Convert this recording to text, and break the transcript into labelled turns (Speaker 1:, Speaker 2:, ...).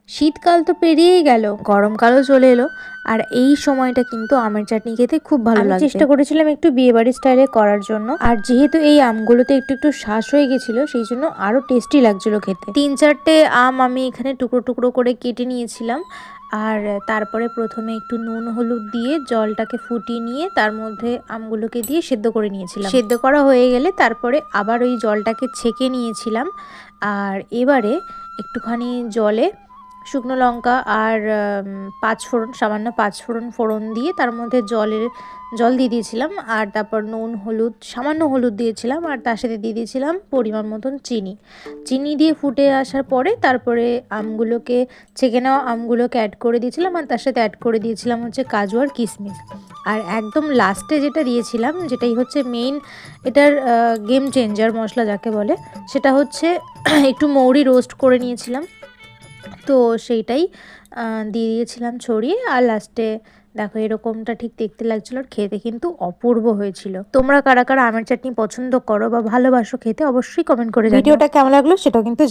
Speaker 1: শীতকাল তো পেরিয়েই গেল, গরমকালও চলে এলো। আর এই সময়টা কিন্তু আমের চাটনি খেতে খুব ভালো লাগে। চেষ্টা করেছিলাম একটু বিয়েবাড়ি স্টাইলে করার জন্য, আর যেহেতু এই আমগুলোতে একটু একটু শ্বাস হয়ে গেছিলো সেই জন্য আরও টেস্টি লাগছিলো খেতে। 3-4টে আম আমি এখানে টুকরো টুকরো করে কেটে নিয়েছিলাম, আর তারপরে প্রথমে একটু নুন হলুদ দিয়ে জলটাকে ফুটিয়ে নিয়ে তার মধ্যে আমগুলোকে দিয়ে সেদ্ধ করে নিয়েছিলাম। সেদ্ধ করা হয়ে গেলে তারপরে আবার ওই জলটাকে ছেঁকে নিয়েছিলাম, আর এবারে একটুখানি জলে শুকনো লঙ্কা আর সামান্য পাঁচফোড়ন ফোড়ন দিয়ে তার মধ্যে জল দিয়ে দিয়েছিলাম, আর তারপর নুন হলুদ সামান্য হলুদ দিয়েছিলাম, আর তার সাথে দিয়ে দিয়েছিলাম পরিমাণ মতন চিনি দিয়ে ফুটে আসার পরে তারপরে আমগুলোকে ছেঁকে নেওয়া আমগুলোকে অ্যাড করে দিয়েছিলাম, আর তার সাথে অ্যাড করে দিয়েছিলাম হচ্ছে কাজু আর কিশমিশ। আর একদম লাস্টে যেটা দিয়েছিলাম, যেটাই হচ্ছে মেইন এটার গেম চেঞ্জার মশলা যাকে বলে, সেটা হচ্ছে একটু মৌরি রোস্ট করে নিয়েছিলাম, তো সেইটাই দিয়ে দিয়েছিলাম ছড়িয়ে। আর লাস্টে দেখো এরকমটা ঠিক দেখতে লাগছিল, আর খেতে কিন্তু অপূর্ব হয়েছিল। তোমরা কারা কারা আমের চাটনি পছন্দ করো বা ভালোবাসো খেতে অবশ্যই কমেন্ট করে জানিও। ভিডিওটা কেমন লাগলো সেটাও কিন্তু